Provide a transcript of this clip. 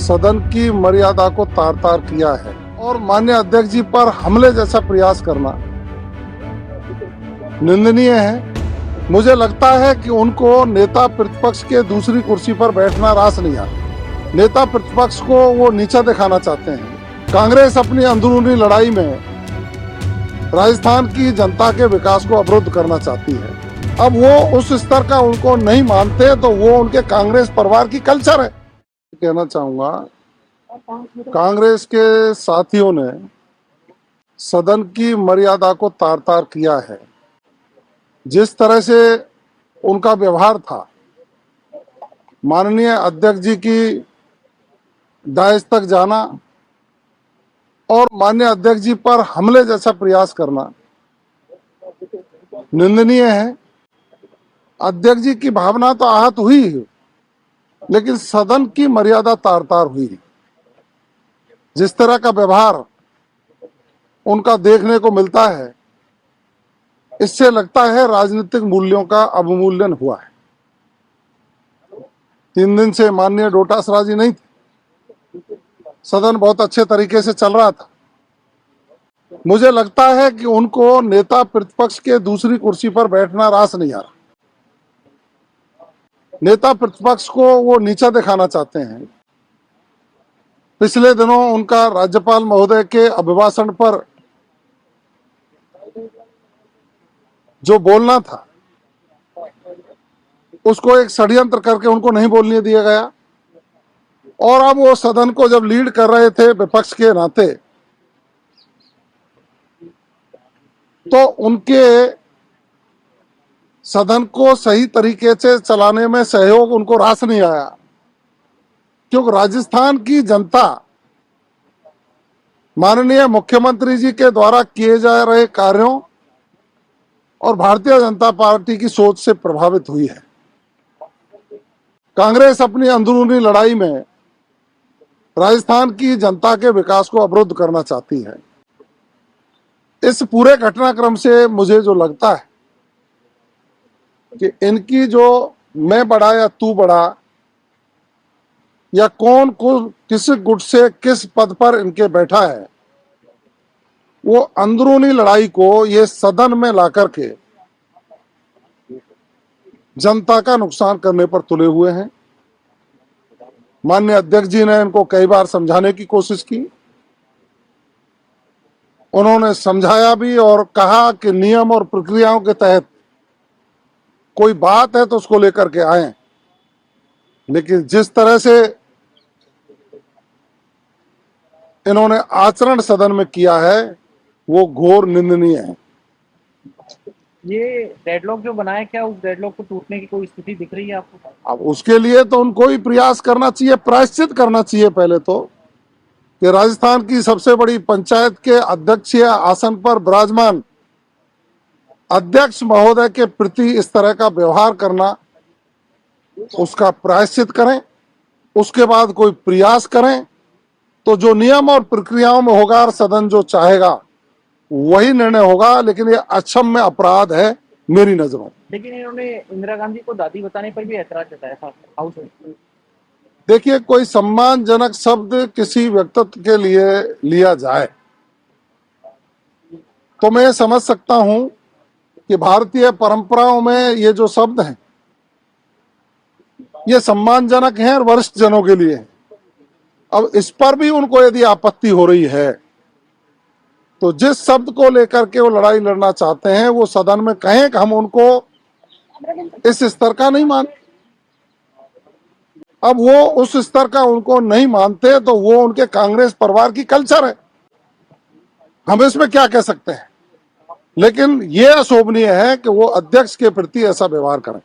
सदन की मर्यादा को तार तार किया है और माननीय अध्यक्ष जी पर हमले जैसा प्रयास करना निंदनीय है। मुझे लगता है कि उनको नेता प्रतिपक्ष के दूसरी कुर्सी पर बैठना रास नहीं आता। नेता प्रतिपक्ष को वो नीचा दिखाना चाहते हैं। कांग्रेस अपनी अंदरूनी लड़ाई में राजस्थान की जनता के विकास को अवरुद्ध करना चाहती है। अब वो उस स्तर का उनको नहीं मानते तो वो उनके कांग्रेस परिवार की कल्चर है। कहना चाहूंगा, कांग्रेस के साथियों ने सदन की मर्यादा को तार तार किया है। जिस तरह से उनका व्यवहार था, माननीय अध्यक्ष जी की दायज तक जाना और माननीय अध्यक्ष जी पर हमले जैसा प्रयास करना निंदनीय है। अध्यक्ष जी की भावना तो आहत हुई, लेकिन सदन की मर्यादा तार तार हुई। जिस तरह का व्यवहार उनका देखने को मिलता है, इससे लगता है राजनीतिक मूल्यों का अवमूल्यन हुआ है। 3 दिन से माननीय डोटासरा जी नहीं थे। सदन बहुत अच्छे तरीके से चल रहा था। मुझे लगता है कि उनको नेता प्रतिपक्ष के दूसरी कुर्सी पर बैठना रास नहीं आ रहा। नेता प्रतिपक्ष को वो नीचा दिखाना चाहते हैं। पिछले दिनों उनका राज्यपाल महोदय के अभिभाषण पर जो बोलना था, उसको एक षड्यंत्र करके उनको नहीं बोलने दिया गया। और अब वो सदन को जब लीड कर रहे थे विपक्ष के नाते, तो उनके सदन को सही तरीके से चलाने में सहयोग उनको रास नहीं आया। क्योंकि राजस्थान की जनता माननीय मुख्यमंत्री जी के द्वारा किए जा रहे कार्यों और भारतीय जनता पार्टी की सोच से प्रभावित हुई है। कांग्रेस अपनी अंदरूनी लड़ाई में राजस्थान की जनता के विकास को अवरुद्ध करना चाहती है। इस पूरे घटनाक्रम से मुझे जो लगता है कि इनकी जो मैं बड़ा या तू बड़ा या कौन को किस गुट से किस पद पर इनके बैठा है, वो अंदरूनी लड़ाई को ये सदन में लाकर के जनता का नुकसान करने पर तुले हुए हैं। माननीय अध्यक्ष जी ने इनको कई बार समझाने की कोशिश की। उन्होंने समझाया भी और कहा कि नियम और प्रक्रियाओं के तहत कोई बात है तो उसको लेकर के आए। लेकिन जिस तरह से इन्होंने आचरण सदन में किया है, वो घोर निंदनीय है। ये डेडलॉक जो बना है, क्या उस डेडलॉक को टूटने की कोई स्थिति दिख रही है आपको? अब उसके लिए तो उनको ही प्रयास करना चाहिए, प्रायश्चित करना चाहिए पहले तो, कि राजस्थान की सबसे बड़ी पंचायत के अध्यक्षीय आसन पर विराजमान अध्यक्ष महोदय के प्रति इस तरह का व्यवहार करना, उसका प्रायश्चित करें। उसके बाद कोई प्रयास करें तो जो नियम और प्रक्रियाओं में होगा और सदन जो चाहेगा वही निर्णय होगा। लेकिन ये अक्षम्य अपराध है मेरी नजरों। लेकिन इन्होंने इंदिरा गांधी को दादी बताने पर भी ऐतराज जताया था हाउस में। देखिए, कोई सम्मानजनक शब्द किसी व्यक्तित्व के लिए लिया जाए तो मैं समझ सकता हूं कि भारतीय परंपराओं में ये जो शब्द हैं ये सम्मानजनक हैं और वरिष्ठ जनों के लिए। अब इस पर भी उनको यदि आपत्ति हो रही है तो जिस शब्द को लेकर के वो लड़ाई लड़ना चाहते हैं वो सदन में कहें कि हम उनको इस स्तर का नहीं मानते। अब वो उस स्तर का उनको नहीं मानते तो वो उनके कांग्रेस परिवार की कल्चर है। हम इसमें क्या कह सकते हैं। लेकिन ये अशोभनीय है कि वो अध्यक्ष के प्रति ऐसा व्यवहार करें।